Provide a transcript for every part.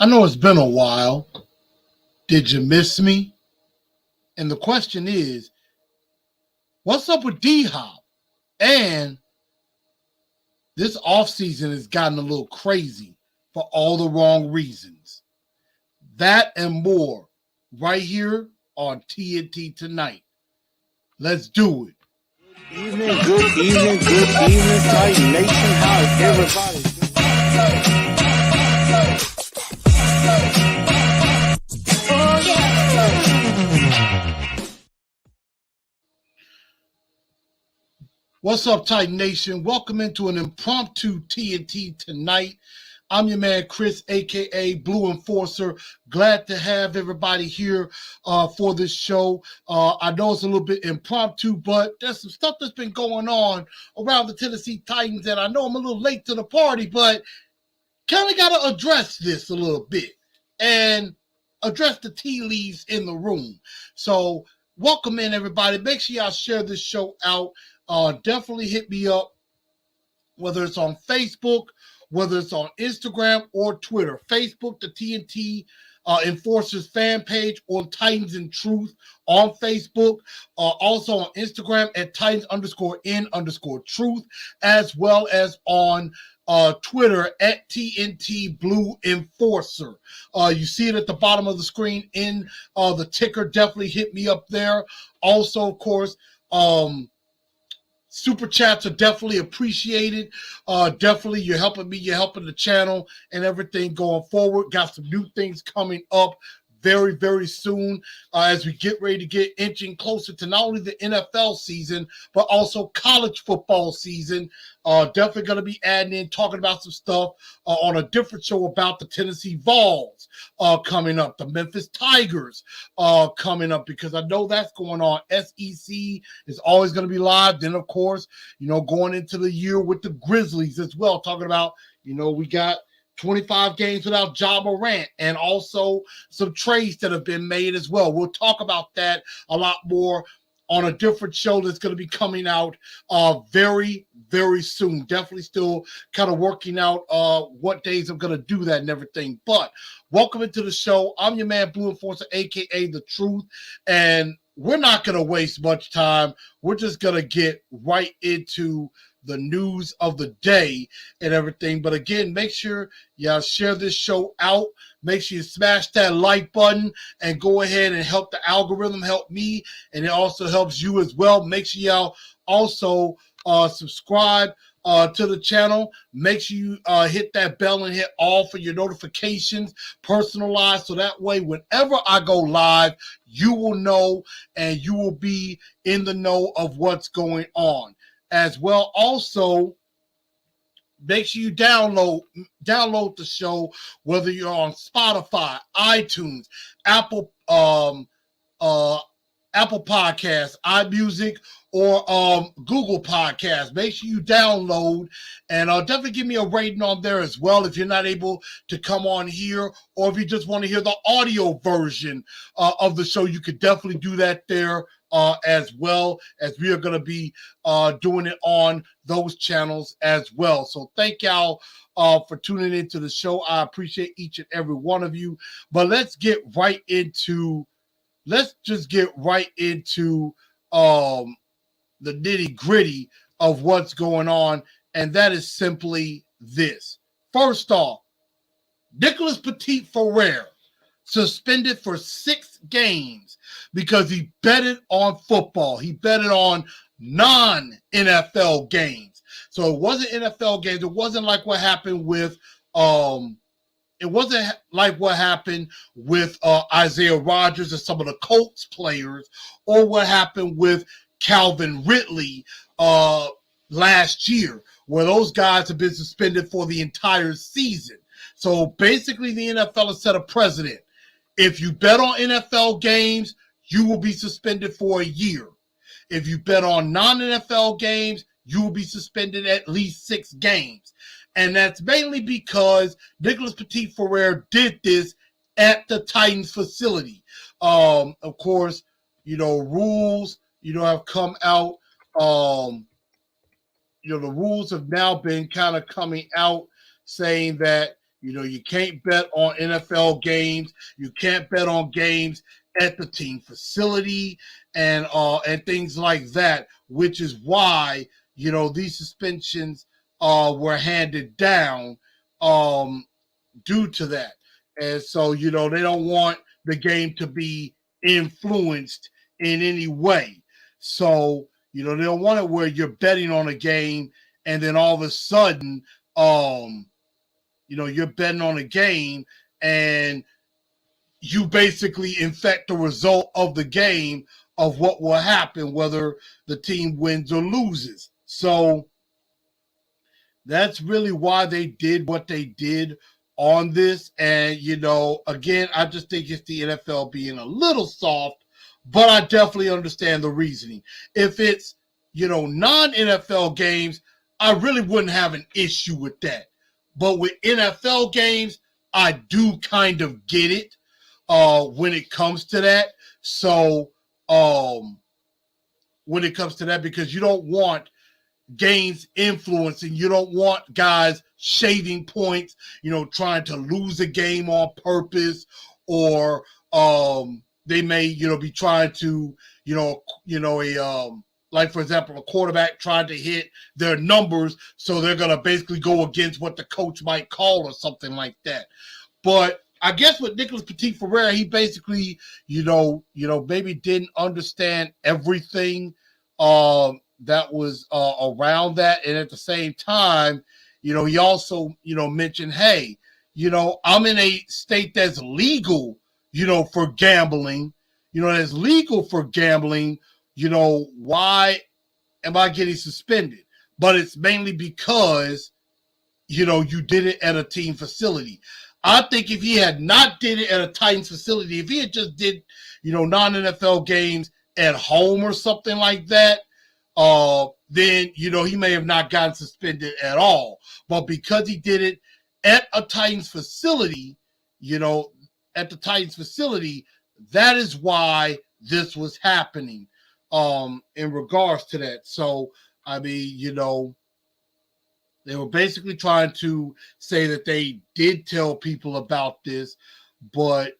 I know it's been a while. Did you miss me? And the question is, what's up with D-Hop? And this offseason has gotten a little crazy for all the wrong reasons. That and more right here on TNT Tonight. Let's do it. Good evening, Titan Nation. How's everybody What's up, Titan Nation? Welcome into an impromptu TNT Tonight. I'm your man, Chris, a.k.a. Blue Enforcer. Glad to have everybody here for this show. I know it's a little bit impromptu, but there's some stuff that's been going on around the Tennessee Titans, and I know I'm a little late to the party, but kind of got to address this a little bit and address the tea leaves in the room. So welcome in, everybody. Make sure y'all share this show out. Definitely hit me up, whether it's on Facebook, whether it's on Instagram or Twitter. Facebook, the TNT Enforcers fan page, on Titans and Truth on Facebook. Also on Instagram at Titans_N_Truth, as well as on Twitter at TNT Blue Enforcer. You see it at the bottom of the screen in the ticker. Definitely hit me up there. Also, of course, super chats are definitely appreciated. Definitely, you're helping me. You're helping the channel and everything going forward. Got some new things coming up very, very soon as we get ready to get inching closer to not only the NFL season, but also college football season. Definitely going to be adding in, talking about some stuff on a different show about the Tennessee Vols coming up, the Memphis Tigers coming up, because I know that's going on. SEC is always going to be live. Then, of course, going into the year with the Grizzlies as well, talking about, we got 25 games without Ja Morant, and also some trades that have been made as well. We'll talk about that a lot more on a different show that's going to be coming out very, very soon. Definitely still kind of working out what days I'm going to do that and everything. But welcome into the show. I'm your man, Blue Enforcer, a.k.a. The Truth, and we're not going to waste much time. We're just going to get right into the news of the day and everything. But again, make sure y'all share this show out. Make sure you smash that like button and go ahead and help the algorithm, help me, and it also helps you as well. Make sure y'all also subscribe to the channel. Make sure you hit that bell and hit all for your notifications, personalized, so that way whenever I go live, you will know and you will be in the know of what's going on. As well, also, make sure you download the show, whether you're on Spotify, iTunes, Apple Podcasts, iMusic, or Google Podcasts. Make sure you download, and definitely give me a rating on there as well if you're not able to come on here, or if you just want to hear the audio version of the show, you could definitely do that there as well, as we are going to be doing it on those channels as well. So thank y'all for tuning into the show. I appreciate each and every one of you. But let's just get right into the nitty gritty of what's going on, and that is simply this. First off, Nicholas Petit-Ferrer suspended for 6 games because he betted on football. He betted on non-NFL games. So it wasn't NFL games. It wasn't like what happened with Isaiah Rodgers and some of the Colts players, or what happened with Calvin Ridley last year, where those guys have been suspended for the entire season. So basically the NFL has set a precedent. If you bet on NFL games, you will be suspended for a year. If you bet on non-NFL games, you will be suspended at least 6 games. And that's mainly because Nicholas Petit-Ferrer did this at the Titans facility. Of course, rules, have come out. The rules have now been kind of coming out saying that You know, you can't bet on NFL games. You can't bet on games at the team facility and things like that, which is why, you know, these suspensions were handed down um, due to that. And so, you know, they don't want the game to be influenced in any way. So, you know, they don't want it where you're betting on a game and then all of a sudden, you know, you're betting on a game and you basically infect the result of the game of what will happen, whether the team wins or loses. So that's really why they did what they did on this. And, you know, again, I just think it's the NFL being a little soft, but I definitely understand the reasoning. If it's, you know, non-NFL games, I really wouldn't have an issue with that. But with NFL games, I do kind of get it when it comes to that. So when it comes to that, because you don't want gains influencing. You don't want guys shaving points, you know, trying to lose a game on purpose, or they may, you know, be trying to, like for example, a quarterback trying to hit their numbers, so they're gonna basically go against what the coach might call or something like that. But I guess with Nicholas Petit Ferreira, he basically, maybe didn't understand everything that was around that. And at the same time, you know, he also, you know, mentioned, hey, you know, I'm in a state that's legal, you know, for gambling, that's legal for gambling. You know, why am I getting suspended? But it's mainly because, you know, you did it at a team facility. I think if he had not did it at a Titans facility, if he had just did, you know, non-NFL games at home or something like that, then, you know, he may have not gotten suspended at all. But because he did it at a Titans facility, you know, at the Titans facility, that is why this was happening in regards to that. So, I mean, you know, they were basically trying to say that they did tell people about this, but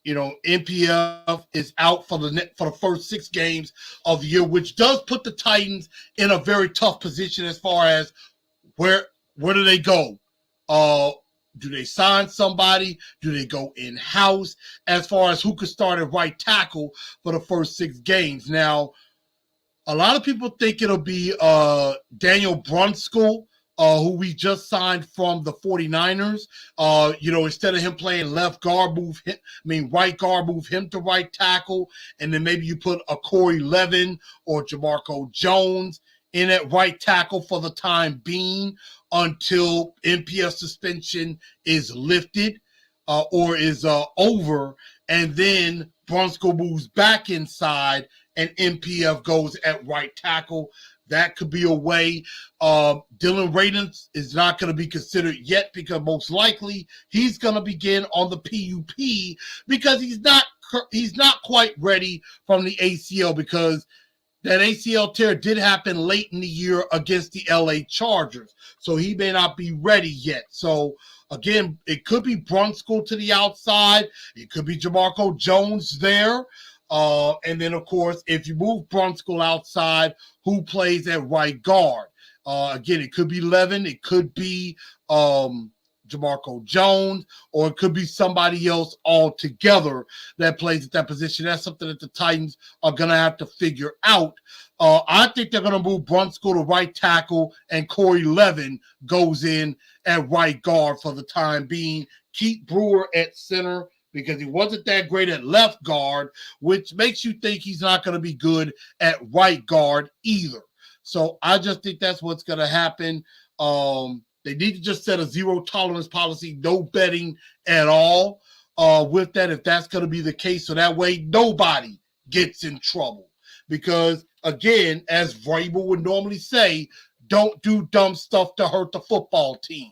you know, NPF is out for the first 6 games of the year, which does put the Titans in a very tough position as far as where do they go? Do they sign somebody? Do they go in-house? As far as who could start at right tackle for the first 6 games. Now, a lot of people think it'll be Daniel Brunskill, who we just signed from the 49ers. You know, instead of him playing left guard, right guard, move him to right tackle. And then maybe you put a Corey Levin or Jamarco Jones in at right tackle for the time being until NPF suspension is lifted or is over. And then Brunskill moves back inside and NPF goes at right tackle. That could be a way. Dylan Radins is not going to be considered yet because most likely he's going to begin on the PUP because he's not quite ready from the ACL, because that ACL tear did happen late in the year against the LA Chargers. So he may not be ready yet. So again, it could be Brunskill to the outside. It could be Jamarco Jones there. And then, of course, if you move Brunskill outside, who plays at right guard? Again, it could be Levin. It could be Jamarco Jones, or it could be somebody else altogether that plays at that position. That's something that the Titans are going to have to figure out. I think they're going to move Brunskill to right tackle, and Corey Levin goes in at right guard for the time being. Keep Brewer at center, because he wasn't that great at left guard, which makes you think he's not going to be good at right guard either. So I just think that's what's going to happen. They need to just set a zero tolerance policy, no betting at all with that, if that's going to be the case. So that way nobody gets in trouble. Because, again, as Vrabel would normally say, don't do dumb stuff to hurt the football team.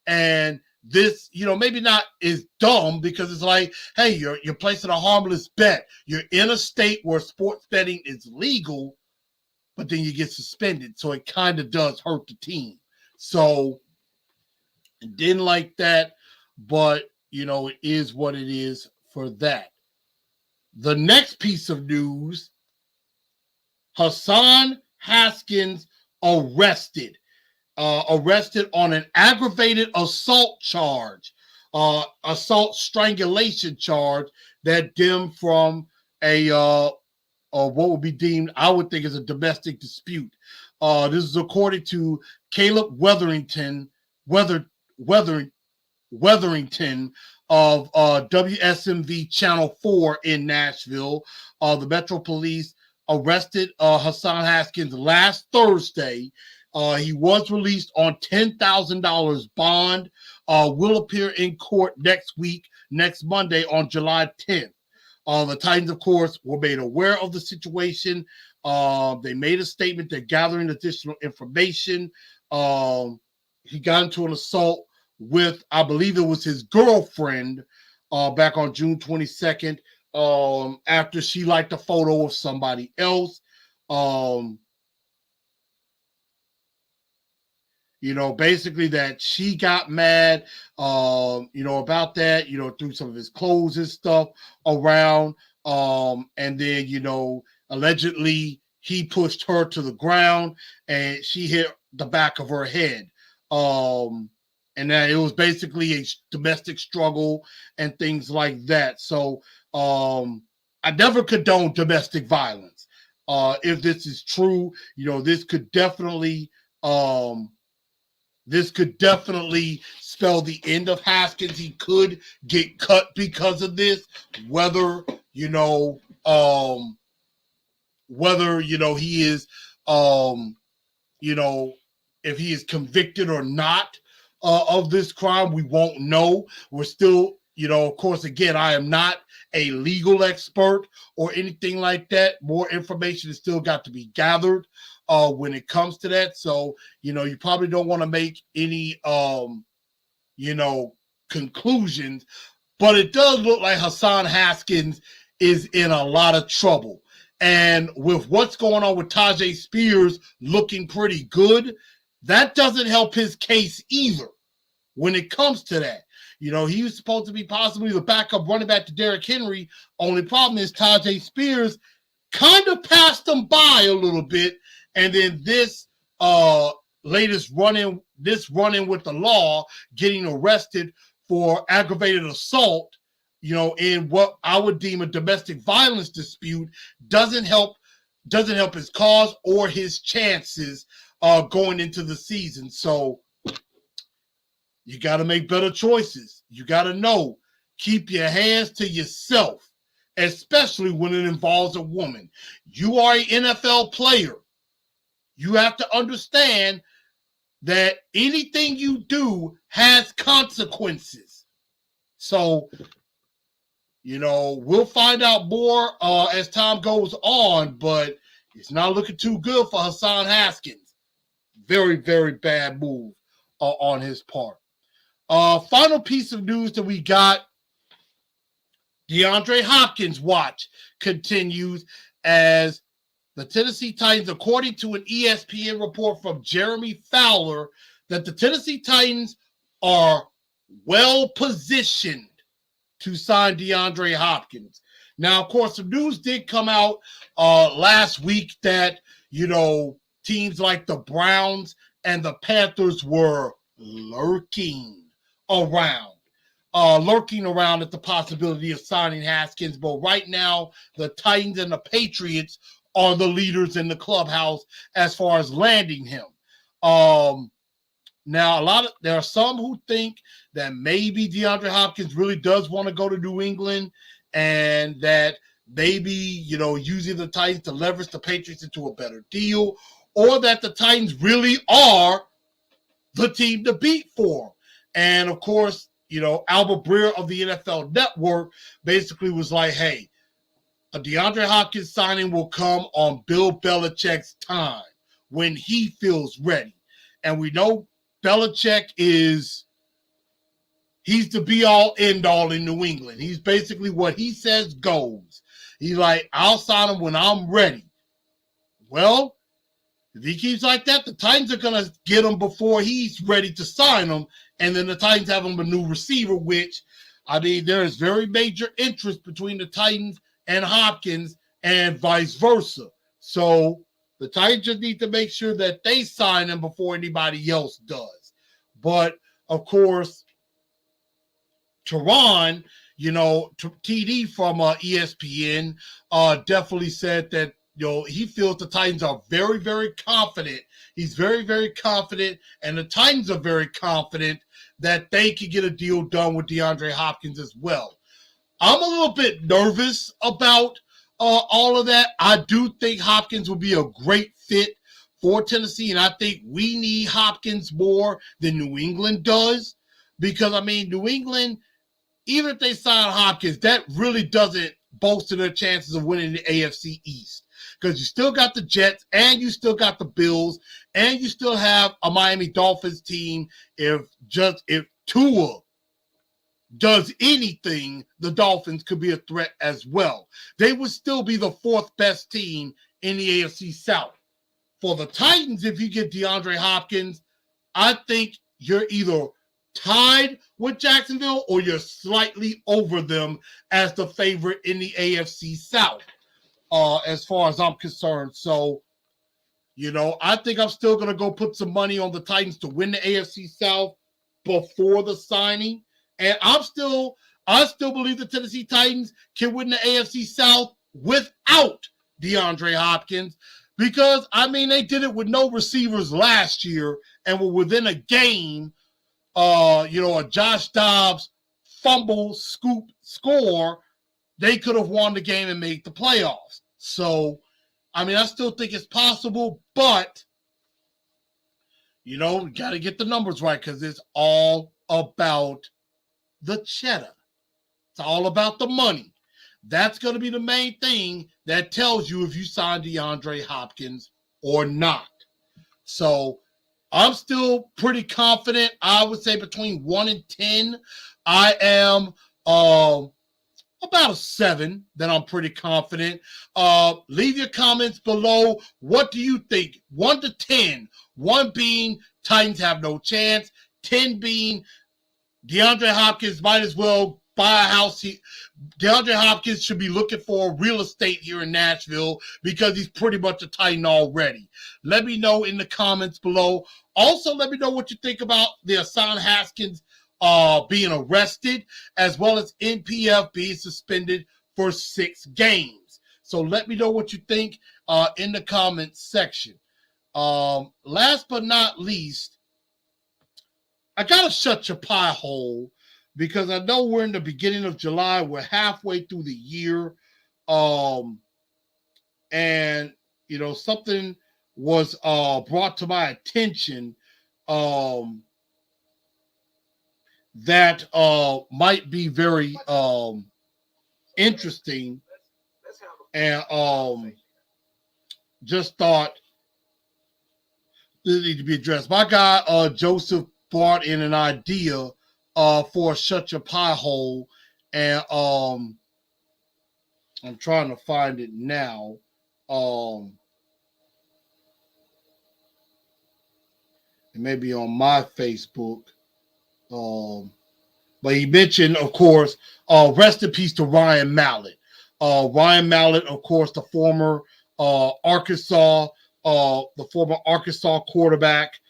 And this, you know, maybe not is dumb, because it's like, hey, you're placing a harmless bet. You're in a state where sports betting is legal, but then you get suspended. So it kind of does hurt the team. So, Didn't like that, but it is what it is for that. The next piece of news: Hassan Haskins arrested. Arrested on an aggravated assault charge, assault strangulation charge that stemmed from a what would be deemed, I would think, as a domestic dispute. This is according to Caleb Weatherington of WSMV Channel 4 in Nashville. The Metro Police arrested Hassan Haskins last Thursday. He was released on $10,000 bond. Will appear in court next Monday on July 10th. The Titans, of course, were made aware of the situation. They made a statement. They're gathering additional information. He got into an assault with, I believe it was his girlfriend, back on June 22nd, after she liked a photo of somebody else. Basically that she got mad, about that, threw some of his clothes and stuff around. And then, allegedly he pushed her to the ground and she hit the back of her head. And that it was basically a domestic struggle and things like that. So I never condone domestic violence. If this is true, this could definitely spell the end of Haskins. He could get cut because of this, whether he is, if he is convicted or not of this crime, we won't know. We're still, of course, again, I am not a legal expert or anything like that. More information has still got to be gathered when it comes to that. So, you probably don't want to make any, conclusions, but it does look like Hassan Haskins is in a lot of trouble. And with what's going on with Tyjae Spears looking pretty good, that doesn't help his case either when it comes to that. He was supposed to be possibly the backup running back to Derrick Henry. Only problem is Tyjae Spears kind of passed him by a little bit. And then this latest run-in with the law, getting arrested for aggravated assault, in what I would deem a domestic violence dispute, doesn't help his cause or his chances going into the season. So you got to make better choices. You got to know, keep your hands to yourself, especially when it involves a woman. You are an NFL player. You have to understand that anything you do has consequences. So, we'll find out more as time goes on, but it's not looking too good for Hassan Haskins. Very, very bad move on his part. Final piece of news that we got: DeAndre Hopkins' watch continues as the Tennessee Titans, according to an ESPN report from Jeremy Fowler, that the Tennessee Titans are well positioned to sign DeAndre Hopkins. Now, of course, some news did come out last week that, teams like the Browns and the Panthers were lurking around at the possibility of signing Haskins. But right now, the Titans and the Patriots are the leaders in the clubhouse as far as landing him. Now, there are some who think that maybe DeAndre Hopkins really does want to go to New England, and that maybe, using the Titans to leverage the Patriots into a better deal, or that the Titans really are the team to beat for him. And of course, Albert Breer of the NFL Network basically was like, hey, a DeAndre Hopkins signing will come on Bill Belichick's time when he feels ready. And we know Belichick he's the be-all, end-all in New England. He's basically what he says goes. He's like, I'll sign him when I'm ready. Well, if he keeps like that, the Titans are going to get him before he's ready to sign him. And then the Titans have him a new receiver, which, I mean, there is very major interest between the Titans and Hopkins and vice versa. So the Titans just need to make sure that they sign him before anybody else does. But, of course, Teron, TD from ESPN definitely said that, he feels the Titans are very, very confident. He's very, very confident, and the Titans are very confident that they could get a deal done with DeAndre Hopkins as well. I'm a little bit nervous about all of that. I do think Hopkins will be a great fit for Tennessee, and I think we need Hopkins more than New England does because, I mean, New England, even if they sign Hopkins, that really doesn't bolster their chances of winning the AFC East because you still got the Jets and you still got the Bills and you still have a Miami Dolphins team. If Tua does anything, the Dolphins could be a threat as well. They would still be the fourth best team in the AFC South. For the Titans, if you get DeAndre Hopkins, I think you're either tied with Jacksonville or you're slightly over them as the favorite in the AFC South, as far as I'm concerned. So, I think I'm still going to go put some money on the Titans to win the AFC South before the signing. And I still believe the Tennessee Titans can win the AFC South without DeAndre Hopkins because, I mean, they did it with no receivers last year and were within a game, a Josh Dobbs fumble, scoop, score. They could have won the game and made the playoffs. So, I mean, I still think it's possible, but, we got to get the numbers right because it's all about the cheddar. It's all about the money. That's going to be the main thing that tells you if you sign DeAndre Hopkins or not. So I'm still pretty confident. I would say between 1 and 10. I am about a 7 that I'm pretty confident. Leave your comments below. What do you think? 1 to 10. 1 being Titans have no chance. 10 being DeAndre Hopkins might as well buy a house. DeAndre Hopkins should be looking for real estate here in Nashville because he's pretty much a Titan already. Let me know in the comments below. Also, let me know what you think about the Hassan Haskins being arrested, as well as NPF being suspended for 6 games. So let me know what you think in the comments section. Last but not least, I got to shut your pie hole because I know we're in the beginning of July. We're halfway through the year. And, something was brought to my attention that might be very interesting. And just thought this needs to be addressed. My guy, Joseph, brought in an idea for Shut Your Pie Hole, and I'm trying to find it now. It may be on my Facebook. But he mentioned, of course, rest in peace to Ryan Mallett. Ryan Mallett, of course, the former Arkansas quarterback,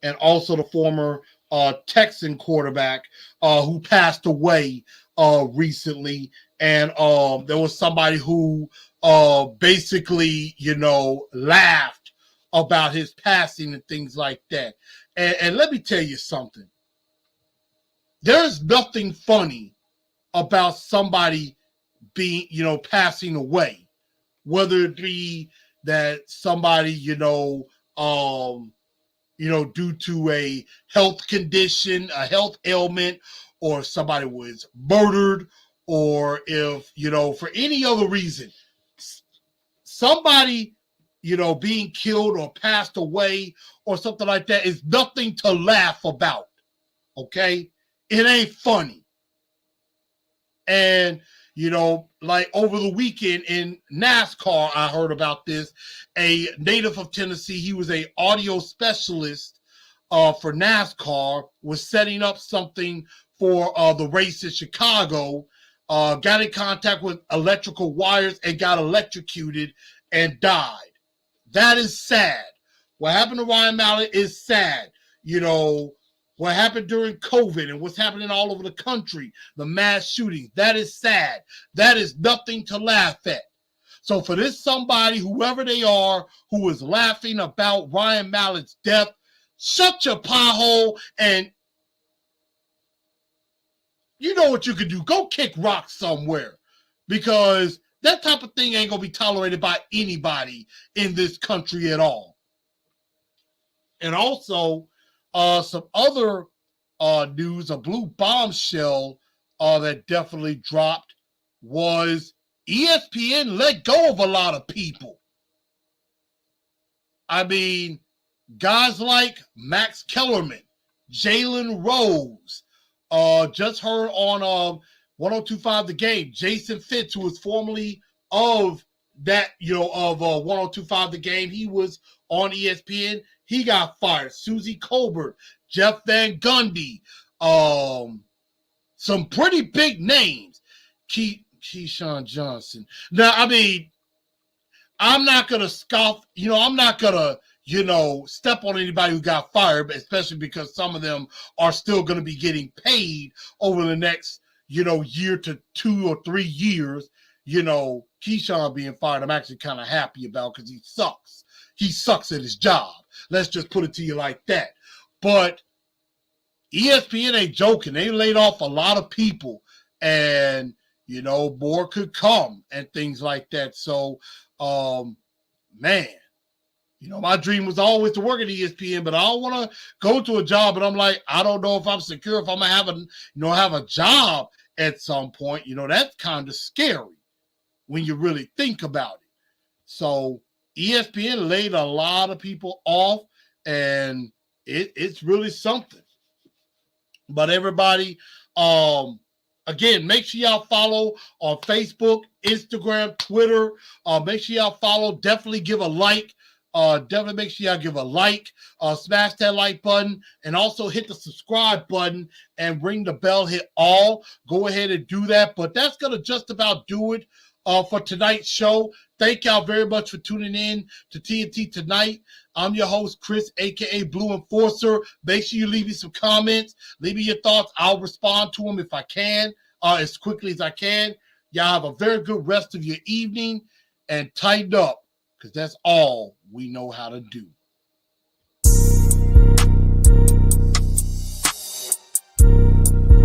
and also the former Texan quarterback who passed away recently. And there was somebody who basically, laughed about his passing and things like that. And let me tell you something. There's nothing funny about somebody being, passing away, whether it be that somebody, due to a health condition, a health ailment, or somebody was murdered, or if, for any other reason, somebody, being killed or passed away or something like that is nothing to laugh about. Okay? It ain't funny. And, like over the weekend in NASCAR, I heard about this. A native of Tennessee, he was an audio specialist for NASCAR was setting up something for the race in Chicago, got in contact with electrical wires and got electrocuted and died. That is sad. What happened to Ryan Mallett is sad. What happened during COVID and what's happening all over the country, the mass shootings, that is sad. That is nothing to laugh at. So for this somebody, whoever they are, who is laughing about Ryan Mallett's death, shut your pie hole, and you know what you can do. Go kick rocks somewhere, because that type of thing ain't going to be tolerated by anybody in this country at all. And also, some other news, a blue bombshell that definitely dropped was ESPN let go of a lot of people. I mean, guys like Max Kellerman, Jalen Rose, just heard on 1025 The Game, Jason Fitz, who was formerly of that, of 1025 The Game. He was on ESPN. He got fired. Susie Colbert, Jeff Van Gundy, some pretty big names. Keyshawn Johnson. Now, I mean, I'm not going to scoff. I'm not going to, step on anybody who got fired, especially because some of them are still going to be getting paid over the next, year to 2 or 3 years. Keyshawn being fired, I'm actually kind of happy about, because he sucks. He sucks at his job. Let's just put it to you like that. But ESPN ain't joking. They laid off a lot of people, and more could come and things like that. So, man, my dream was always to work at ESPN, but I don't want to go to a job and I'm like, I don't know if I'm secure, if I'm gonna have a job at some point. That's kind of scary when you really think about it. So ESPN laid a lot of people off, and it's really something. But everybody, again, make sure y'all follow on Facebook, Instagram, Twitter. Make sure y'all follow. Definitely give a like. Definitely make sure y'all give a like. Smash that like button, and also hit the subscribe button and ring the bell. Hit all. Go ahead and do that. But that's gonna just about do it for tonight's show. Thank y'all very much for tuning in to TNT Tonight. I'm your host, Chris, a.k.a. Blue Enforcer. Make sure you leave me some comments. Leave me your thoughts. I'll respond to them if I can, as quickly as I can. Y'all have a very good rest of your evening, and tighten up, because that's all we know how to do.